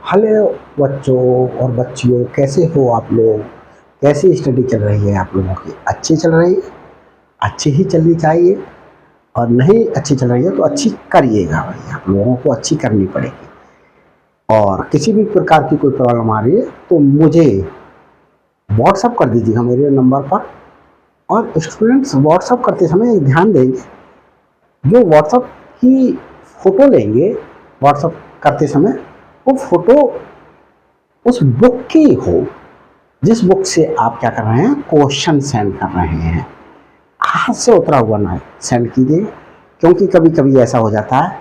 Hello बच्चों और बच्चियों, कैसे हो आप लोग? कैसी स्टडी चल रही है आप लोगों की? अच्छी चल रही है? अच्छी ही चलनी चाहिए। और नहीं अच्छी चल रही है तो अच्छी करिएगा भाई, आप लोगों को अच्छी करनी पड़ेगी। और किसी भी प्रकार की कोई प्रॉब्लम आ रही है तो मुझे व्हाट्सअप कर दीजिएगा मेरे नंबर पर। और स्टूडेंट्स, व्हाट्सअप करते समय ध्यान देंगे, जो व्हाट्सअप की फ़ोटो लेंगे व्हाट्सअप करते समय, वो फ़ोटो उस बुक की हो जिस बुक से आप क्या कर रहे हैं, क्वेश्चन सेंड कर रहे हैं। हाथ से उतरा हुआ ना सेंड कीजिए, क्योंकि कभी कभी ऐसा हो जाता है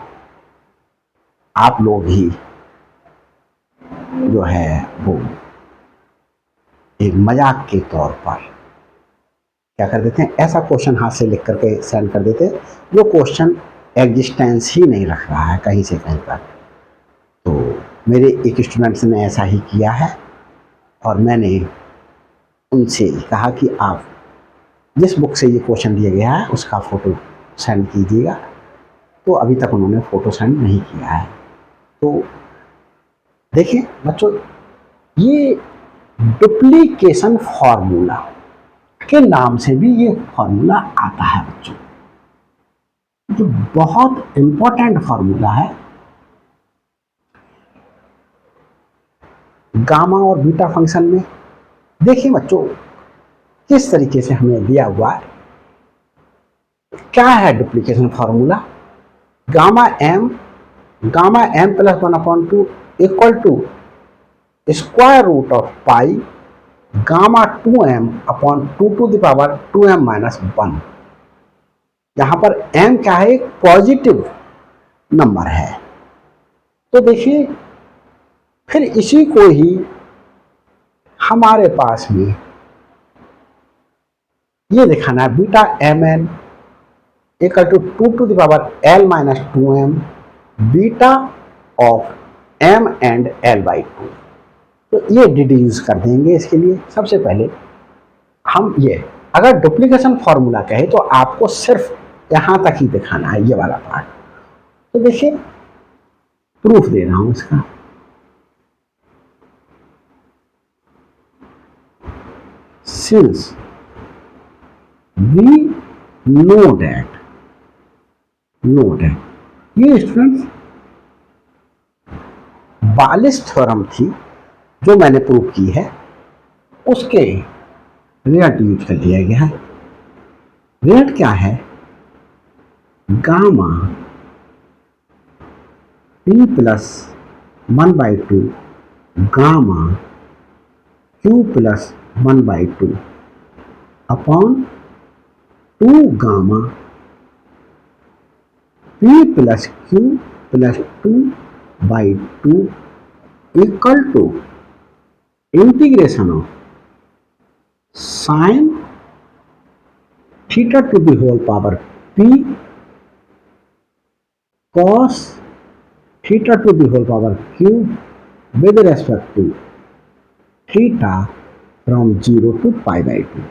आप लोग ही जो है वो एक मजाक के तौर पर क्या कर देते हैं, ऐसा क्वेश्चन हाथ से लिख करके सेंड कर देते हैं जो क्वेश्चन एग्जिस्टेंस ही नहीं रख रहा है कहीं से कहीं पर। तो मेरे एक स्टूडेंट्स ने ऐसा ही किया है और मैंने उनसे कहा कि आप जिस बुक से ये क्वेश्चन दिया गया है उसका फ़ोटो सेंड कीजिएगा। तो अभी तक उन्होंने फ़ोटो सेंड नहीं किया है। तो देखिए बच्चों, ये डुप्लीकेशन फार्मूला के नाम से भी ये फार्मूला आता है बच्चों, जो बहुत इंपॉर्टेंट फार्मूला है। गामा और बीटा फंक्शन में देखिए बच्चों किस तरीके से हमें दिया हुआ है। क्या है duplication formula? Gamma M plus 1/2 equal to square root of pi gamma 2m upon 2 to the power 2m minus 1। यहां पर m क्या है, एक पॉजिटिव नंबर है। तो देखिए फिर इसी को ही हमारे पास में ये दिखाना है, beta M N equal to 2 to the power l minus 2m beta of m and l by 2। तो ये डिड्यूस कर देंगे। इसके लिए सबसे पहले हम ये, अगर डुप्लीकेशन फॉर्मूला कहे तो आपको सिर्फ यहां तक ही दिखाना है, ये वाला पार्ट। तो देखिए प्रूफ दे रहा हूं इसका। सिंस वी नो दैट ये स्टूडेंट्स बालिस थ्योरम थी जो मैंने प्रूव की है, उसके रिजल्ट यूज कर लिया गया है। रिजल्ट क्या है? Gamma p plus 1/2 gamma q plus 1/2 upon 2 gamma p plus q plus 2/2 equal to integration of sine theta to the whole power p cos theta to the whole power q with respect to theta from 0 to π/2।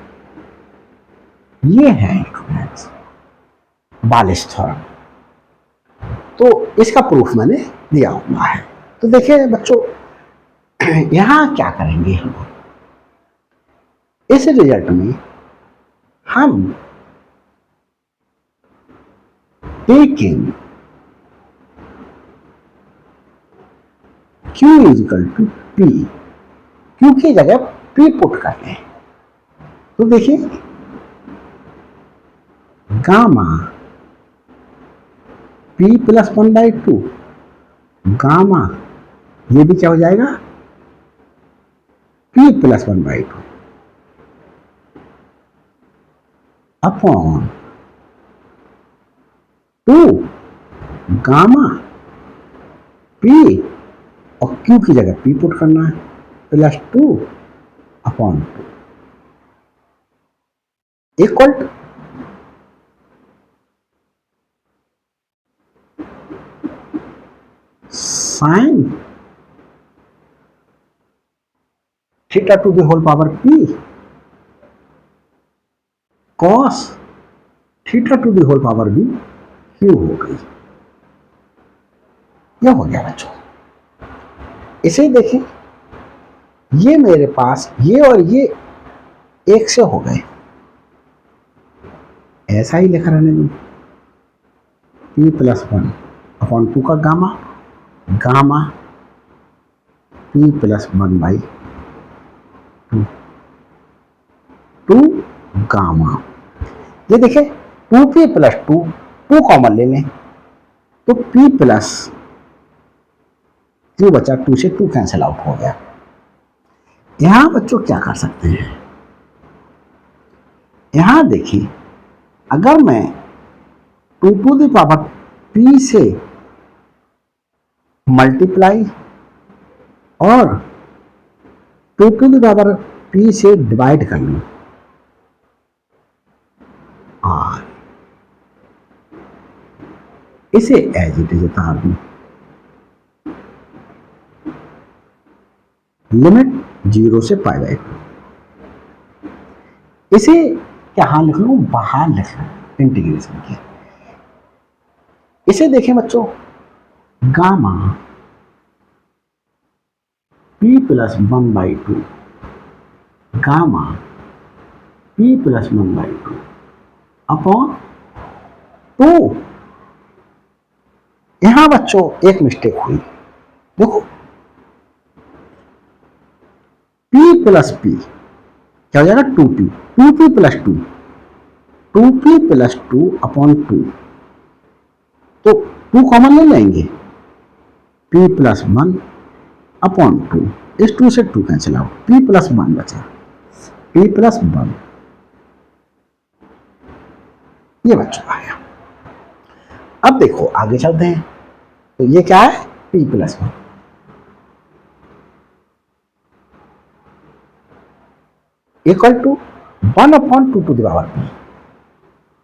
ये है students बालिस theorem. तो इसका proof मैंने दिया हुआ है। तो देखिए बच्चों, यहां क्या करेंगे हम, इस रिजल्ट में हम taking Q is equal to P, Q की जगह P पुट करते हैं। तो देखिए गामा P प्लस 1/2 गामा, ये भी क्या हो जाएगा, P plus 1/2 upon 2 gamma P और Q की जगह P पुट करना है plus 2 upon 2 equal to sine theta to the whole power p cos theta to the whole power b q हो गई। यह हो गया बच्चों। इसे देखें, ये मेरे पास ये और ये एक से हो गए, ऐसा ही लिखा रहने दूं, p+1/2 का gamma, gamma p+1/2 to gamma. ये देखिए 2p+2, 2 कॉमन ले लें तो p+2 बचा, 2 से 2 कैंसिल आउट हो गया। यहां बच्चों क्या कर सकते हैं, यहां देखिए अगर मैं 2p से मल्टीप्लाई और 2p से डिवाइड कर लूं, और इसे एज इट इज उतार दूं, लिमिट 0 से π/2। इसे क्या लिख लूं, बाहर लिख लूं इंटीग्रेशन के। इसे देखें बच्चों, gamma p+1/2, gamma p+1/2 upon 2। यहां बच्चों एक मिस्टेक हुई, देखो p+p क्या हो जाएगा, 2p, 2p+2, 2p+2 अपॉन 2, तो 2 कॉमन ले लेंगे, p+1 अपॉन 2, इस 2 से 2 कैंसिल आउट, p+1 बचा, p+1 ये बच्चों आया। अब देखो आगे चलते हैं, तो ये क्या है, p+1 equal to 1/2 to the power p,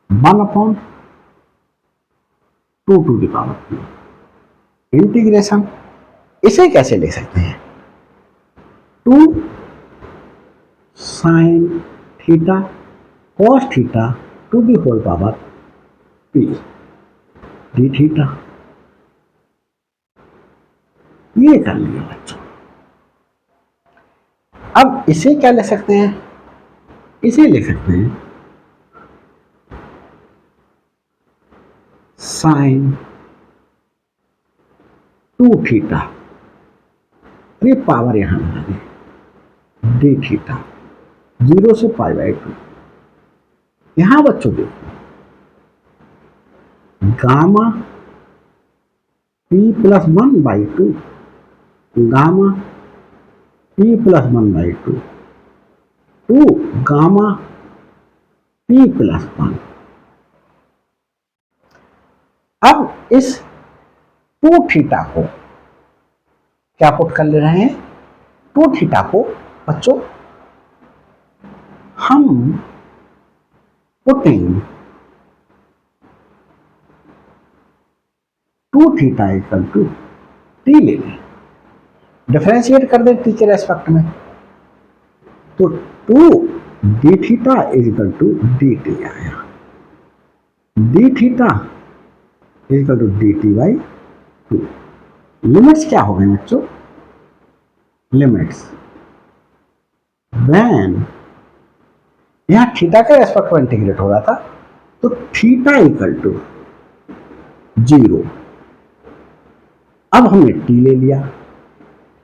1/2 to the power p integration. इसे कैसे ले सकते हैं, 2 sin theta cos theta to the whole power p D theta, ये कर लिया बच्चों। अब इसे क्या ले सकते हैं, इसे ले सकते हैं साइन 2 थीटा, ये पावर यहां लगा दें, डी थीटा 0 से π/2। यहां बच्चों देखो gamma p+1/2, gamma p+1/2 to gamma p+1। अब इस 2 थीटा को क्या पुट कर ले रहे हैं, 2 थीटा को बच्चों हम putting 2 theta equal to T ले लें, डिफरेंशिएट कर दें टी के रेस्पेक्ट में, तो 2 d theta equal to d t आया, d theta equal to d t. Limits क्या हो गए बच्चों, लिमिट्स व्हेन यहां थीटा के रेस्पेक्ट में इंटीग्रेट हो रहा था, तो थीटा इक्वल टू 0, अब हमने टी ले लिया,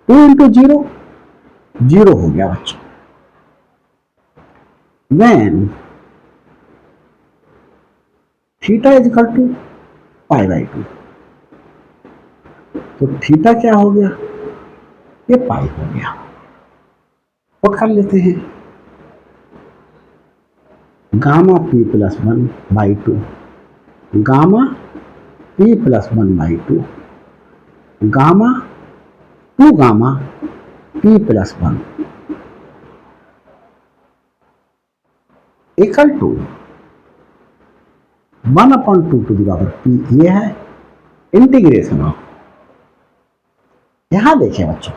2 इंटू 0, 0 हो गया बच्चों। When theta is equal to π/2, तो थीटा क्या हो गया, ये पाई हो गया। पुट कर लेते हैं, gamma p+1/2, gamma p+1/2, gamma 2 gamma p+1 equal to 1/2 to the power p, ये है इंटीग्रेशन ऑफ। यहां देखें बच्चों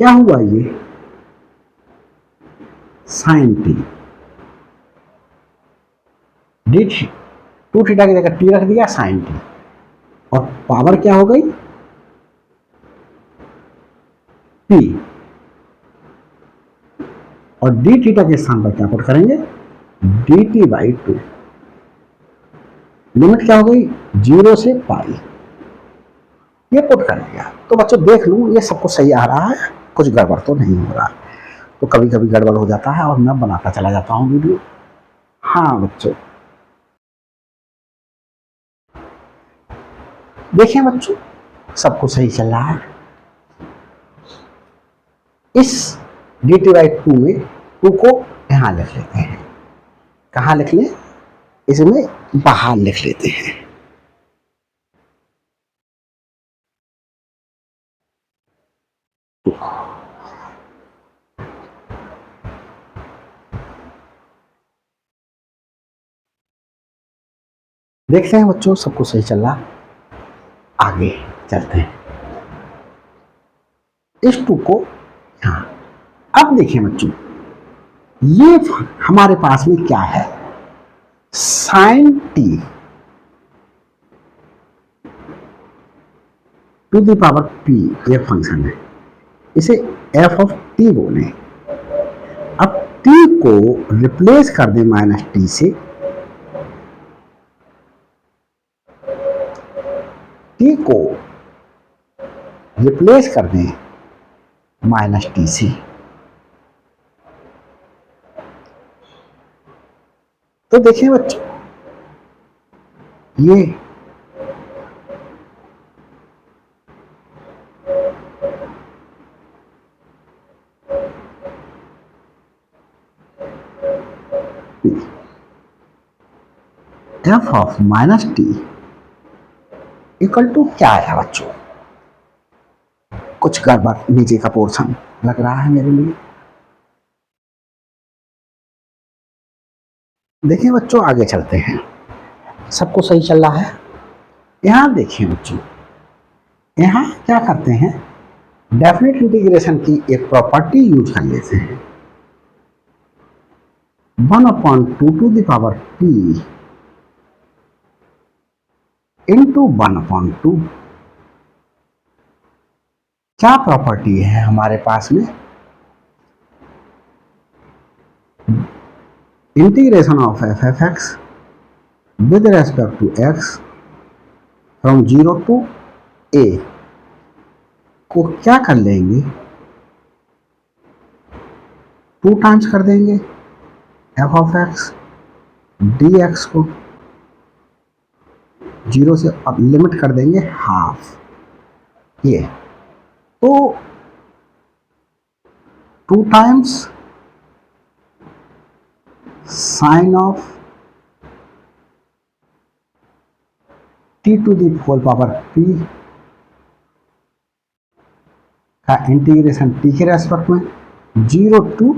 क्या हुआ, ये साइन टी, डी 2 थीटा की जगह टी रख दिया, साइन टी, और पावर क्या हो गई टी, और डी थीटा के स्थान पर क्या पुट करेंगे, डी टी बाई 2। लिमिट क्या हो गई, 0 से पाई, ये पुट कर दिया। तो बच्चों देख लूं ये सब कुछ सही आ रहा है, कुछ गड़बड़ तो नहीं हो रहा। तो कभी कभी गड़बड़ हो जाता है और मैं बनाता चला जाता हूँ वीडियो। हाँ बच्चों, देखिए बच्चों सब कुछ सही चल रहा है। इस डी टी बाई 2 में 2 को यहां लिख लेते हैं। कहाँ लिख लें, इसमें बाहर लिख लेते हैं। देखते हैं बच्चों सब कुछ सही चल रहा, आगे चलते हैं। इस 2 को यहाँ, अब देखिए बच्चों ये हमारे पास में क्या है, sine T to the power P, ये फंक्शन है, इसे एफ ऑफ टी बोले। अब टी को रिप्लेस कर दें माइनस टी से, टी को रिप्लेस कर दें माइनस टी से, तो देखिए बच्चों ये F of minus T equal to क्या है बच्चों, कुछ गड़बड़ नीचे का पोर्शन लग रहा है मेरे लिए। देखिए बच्चों आगे चलते हैं, सब कुछ सही चल रहा है। यहां देखिए बच्चों, यहां क्या करते हैं, डेफिनेट इंटीग्रेशन की एक प्रॉपर्टी यूज कर लेते हैं, 1/2 to the power p into 1/2। क्या प्रॉपर्टी है हमारे पास में, integration of F F X with respect to X from 0 to a को क्या कर लेंगे, 2 टाइम्स कर देंगे F of X D X को, 0 से अब लिमिट कर देंगे हाफ, ये तो 2 times sine of T to the whole power P का इंटीग्रेशन टी के रेस्पेक्ट में 0 टू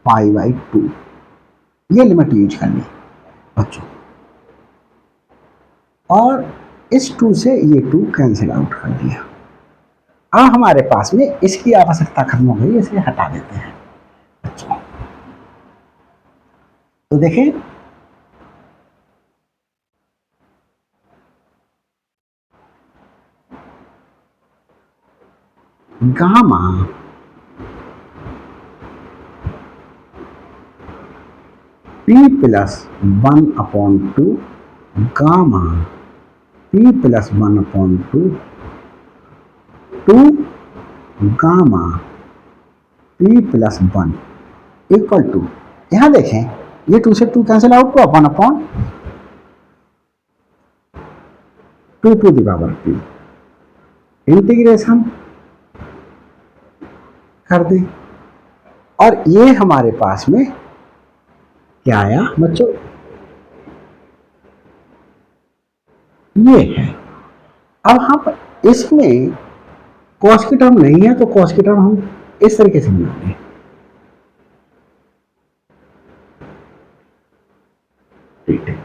पाई बाई 2, ये लिमिट यूज करनी बच्चों। और इस 2 से ये 2 कैंसिल आउट कर दिया। अब हमारे पास में इसकी आवश्यकता खत्म हो गई, इसे हटा देते हैं बच्चों। तो देखिए gamma p plus 1/2 gamma p plus 1/2 to gamma p plus 1 equal to, यहां देखें ये 2 से 2 कैंसिल आउट तो 1/2 to the power p, integration कर दें। और ये हमारे पास में क्या आया बच्चों, ये है। अब हम इसमें कॉस की टर्म नहीं है तो कॉस की टर्म हम इस तरीके से बनाएंगे, ठीक है।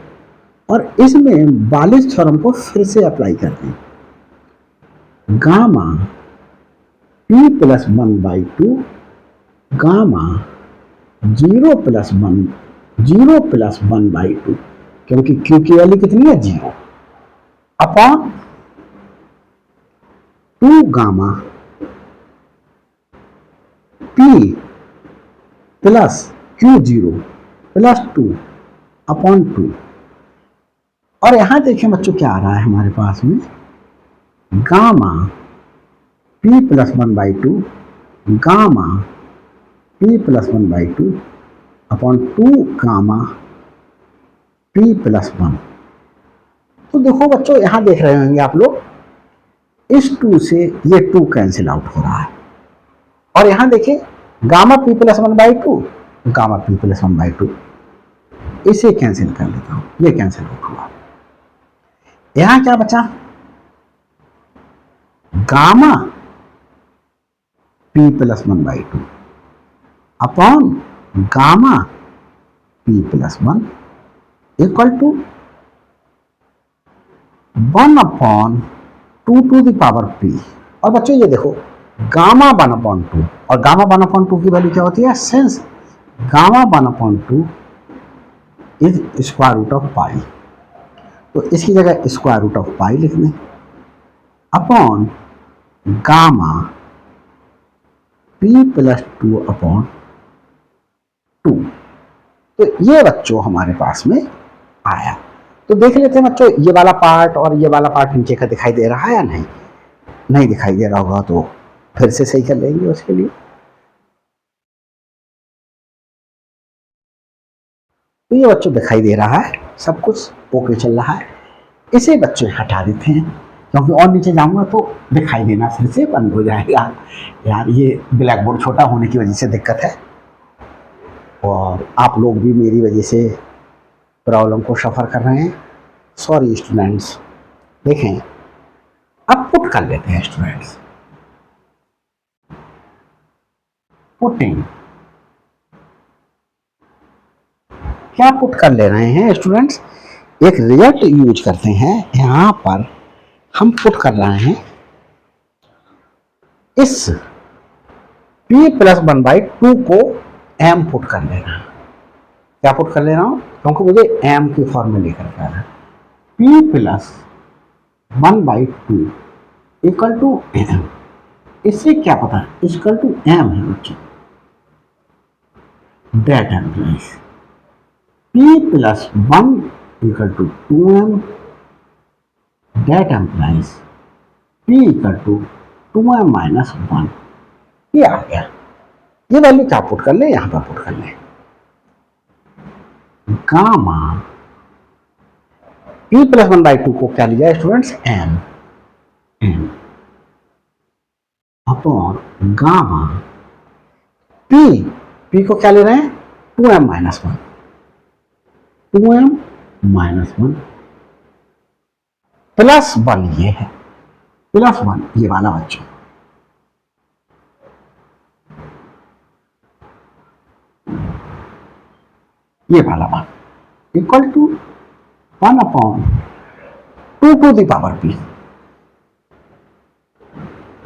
और इसमें बालिश थ्योरम को फिर से अप्लाई करते हैं, gamma p plus 1/2 gamma 0 plus 1/2, क्योंकि q की वैल्यू कितनी है 0, upon 2 gamma p plus Q zero plus two upon two. और यहां देखिए बच्चों क्या आ रहा है हमारे पास में, gamma p plus one by to, gamma p plus one by two upon to gamma p plus one. तो देखो बच्चों यहां देख रहे होंगे आप लोग, इस टू से ये टू कैंसिल आउट हो रहा है, और यहां देखिए gamma p plus one by to, gamma p plus one by to, इसे कैंसिल कर लेता हूं, ये कैंसिल आउट हुआ। यहां क्या बचा, gamma p plus one by two upon gamma p plus one equal to one upon two the power power. P बच्चों ये देखो, गामा वन अपॉन टू, और गामा वन अपॉन टू की वैल्यू क्या होती है, since gamma one upon two is square root of pi, तो इसकी जगह स्क्वायर रूट ऑफ पाई लिख दें upon gamma p plus two upon two. तो ये बच्चों हमारे पास में आया। तो देख लेते हैं बच्चों, ये वाला पार्ट और ये वाला पार्ट नीचे का दिखाई दे रहा है या नहीं, नहीं दिखाई दे रहा होगा तो फिर से सही कर लेंगे उसके लिए। तो ये बच्चों दिखाई दे रहा है, सब कुछ ओके चल रहा है। इसे बच्चों हटा देते हैं, क्योंकि और नीचे जाऊंगा तो दिखाई देना फिर से बंद हो जाएगा। यार ये ब्लैक बोर्ड छोटा होने की वजह से दिक्कत है, और आप लोग भी मेरी वजह से प्रॉब्लम को सफ़र कर रहे हैं, सॉरी स्टूडेंट्स। देखें अब पुट कर लेते हैं स्टूडेंट्स, पुटिंग क्या पुट कर ले रहे हैं स्टूडेंट्स, एक रिजल्ट यूज करते हैं। यहां पर हम पुट कर रहे हैं इस p plus one by two को m पुट कर ले रहा हूं। क्या पुट कर ले रहा हूं, क्योंकि मुझे m की फॉर्म में लेकर के आ रहा है, p plus one by two equal to m। इससे क्या पता है, इक्वल टू m है बच्चों, that implies p plus one equal to two m, that implies p equal to two m minus one. ये आ गया, ये वैल्यू क्या पुट कर ले, यहां पर पुट कर ले, gamma p plus one by two को क्या लिया students, m upon gamma p को क्या ले रहे हैं, two m minus one, two m minus one plus one, ये है प्लस वन, ये वाला बच्चों, ये वाला one equal to one upon two the power p,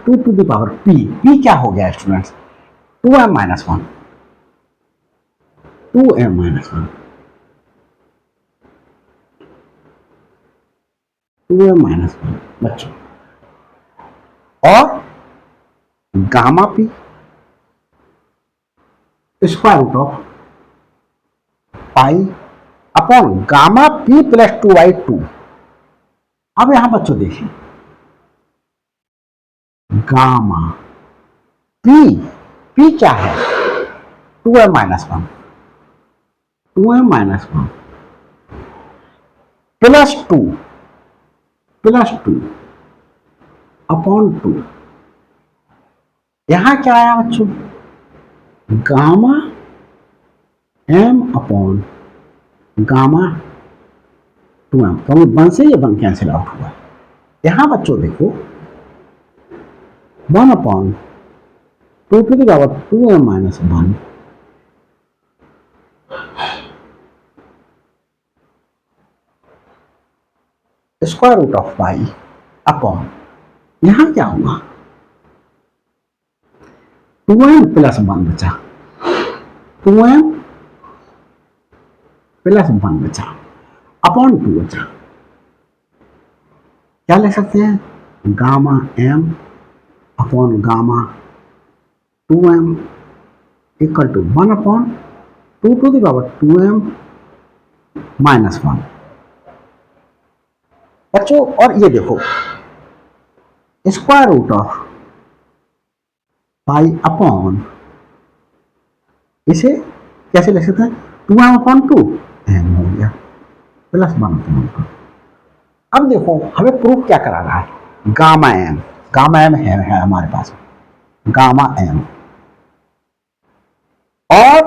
to the power p क्या हो गया students, two m minus one, two m minus one, two m minus one बच्चों, और gamma p square root of pi upon gamma p plus two by two. अब यहां बच्चों देखिए, gamma p क्या है, two m minus one, two m minus one plus two upon two. यहां क्या आया बच्चों, gamma m upon gamma two m, तो वन से ये वन कैंसिल आउट हुआ। यहां बच्चों देखो, one upon two the power two m minus one square root of pi upon, यहां क्या होगा, टू m प्लस वन बचा, टू m प्लस वन बचा अपॉन टू बचा। क्या लिख सकते हैं, gamma m upon gamma two m equal to 1/2 to the power 2m -1। बच्चों और ये देखो square root of pi upon, इसे कैसे लिख सकते हैं, 2m/2 m हो गया प्लस 1/2। अब देखो हमें प्रूफ क्या कराना है, गामा एम है हमारे पास, गामा एम और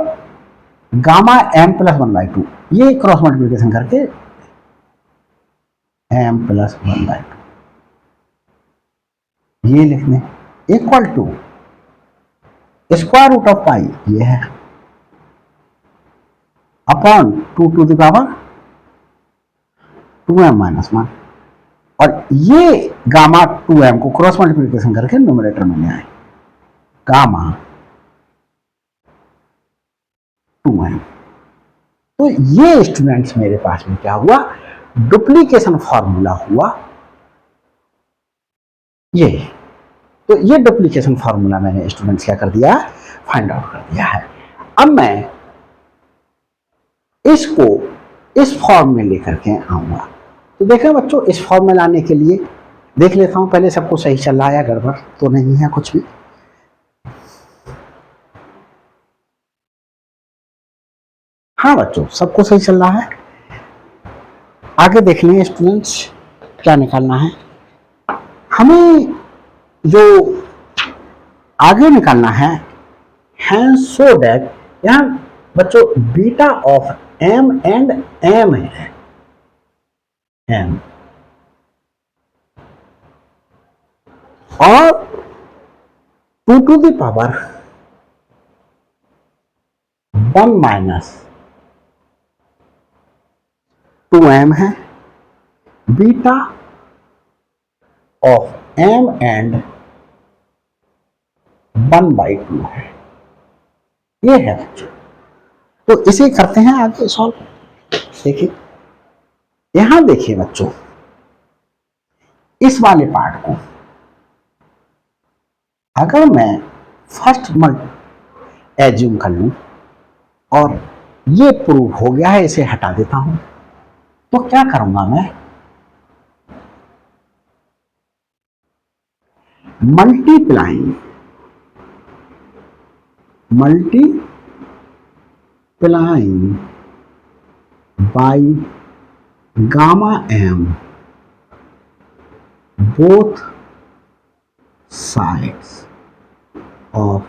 गामा एम प्लस 1/2, ये क्रॉस मल्टीप्लिकेशन करके एम प्लस 1/2 ये लिखने equal to square root of pi ये है अपॉन 2m-1 और ये गामा 2m को क्रॉस मल्टीप्लिकेशन करके न्यूमरेटर में ले आए, गामा 2m। तो ये स्टूडेंट्स मेरे पास में क्या हुआ, डुप्लीकेशन फॉर्मूला हुआ ये। तो ये डुप्लीकेशन फॉर्मूला मैंने स्टूडेंट्स क्या कर दिया, फाइंड आउट कर दिया है। अब मैं इसको इस फॉर्म में लेकर के आऊंगा। तो देखें बच्चों, इस फॉर्म में लाने के लिए देख लेता हूं पहले सबको सही चल रहा है, गड़बड़ तो नहीं है कुछ भी। हाँ बच्चों सबको सही चल रहा है। आगे देख लें स्टूडेंट्स क्या निकालना है हमें, जो आगे निकालना है सो दैट यहां बच्चों beta of M and M है, एम और 2 to the power 1 minus 2m है, बीटा ऑफ m एंड 1/2 है, ये है बच्चों। तो इसे करते हैं आगे सॉल्व। देखिए यहां देखिए बच्चों, इस वाले पार्ट को अगर मैं फर्स्ट एज्यूम कर लूं और ये प्रूव हो गया है, इसे हटा देता हूं, तो क्या करूंगा मैं, multiplying by gamma M both sides of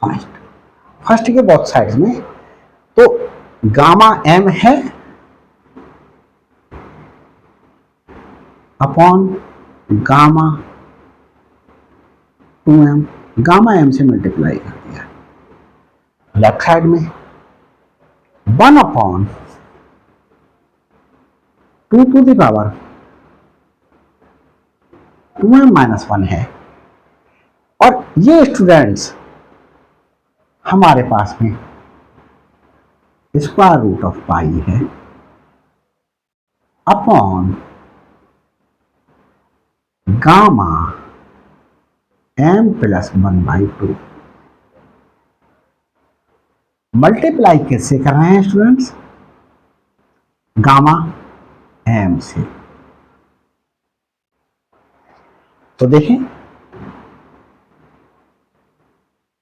first के बोथ साइड्स में, तो गामा एम है upon gamma 2m, gamma M से मल्टीप्लाई कर दिया, लेफ्ट साइड में 1/2 to the power 2m-1 है। और ये स्टूडेंट्स हमारे पास में स्क्वायर रूट ऑफ पाई है upon gamma m plus 1/2। Multiply कैसे कर रहे हैं स्टूडेंट्स, गामा m से। तो देखें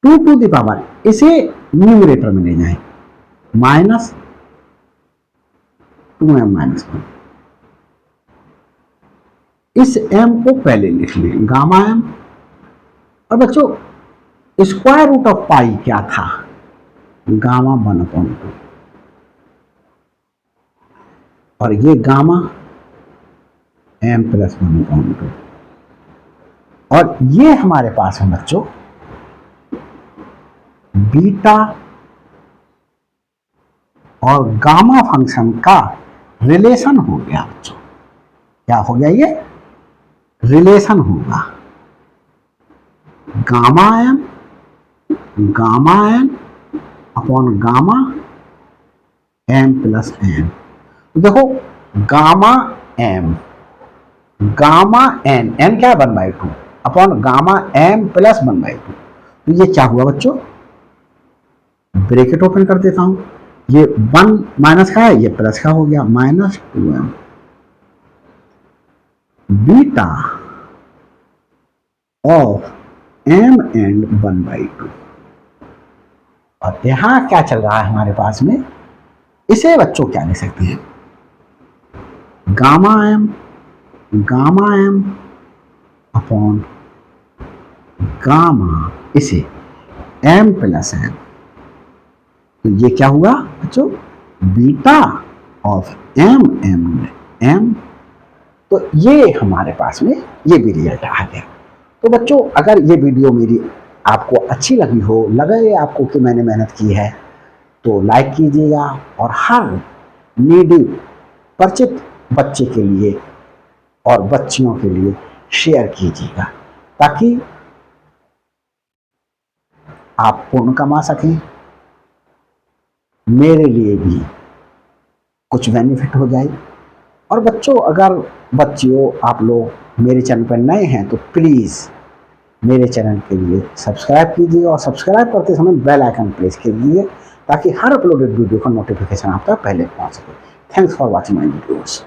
2 to the power, इसे न्यूमरेटर में ले जाएं, माइनस 2m-1। इस m को पहले लिख लें, गामा m। और बच्चों स्क्वायर रूट ऑफ पाई क्या था, गामा 1/2, और ये गामा m प्लस 1/2। और ये हमारे पास है बच्चों बीटा और गामा फंक्शन का रिलेशन हो गया बच्चों। क्या हो गया, ये रिलेशन होगा gamma m upon gamma M plus n. देखो gamma m, gamma n, n क्या है 1/2 अपॉन गामा एम प्लस 1/2। तो ये क्या हुआ बच्चों, ब्रैकेट ओपन कर देता हूं, ये 1 माइनस का है, ये प्लस का हो गया, -2m beta of m and 1/2। और यहां क्या चल रहा है हमारे पास में, इसे बच्चों क्या लिख सकते हैं, गामा एम अपॉन गामा, इसे m प्लस m, तो ये क्या हुआ बच्चों, बीटा ऑफ m। तो ये हमारे पास में ये भी रिजल्ट आ गया। तो बच्चों अगर ये वीडियो मेरी आपको अच्छी लगी हो, लगे आपको कि मैंने मेहनत की है, तो लाइक कीजिएगा और हर नीडी परिचित बच्चे के लिए और बच्चियों के लिए शेयर कीजिएगा, ताकि आप पुण्य कमा सकें, मेरे लिए भी कुछ बेनिफिट हो जाए। और बच्चों अगर बच्चियों आप लोग मेरे चैनल पर नए हैं तो प्लीज़ मेरे चैनल के लिए सब्सक्राइब कीजिए, और सब्सक्राइब करते समय बेल आइकन प्रेस कीजिए, ताकि हर अपलोडेड वीडियो का नोटिफिकेशन आप तक पहले पहुंच सके। Thanks for watching my videos.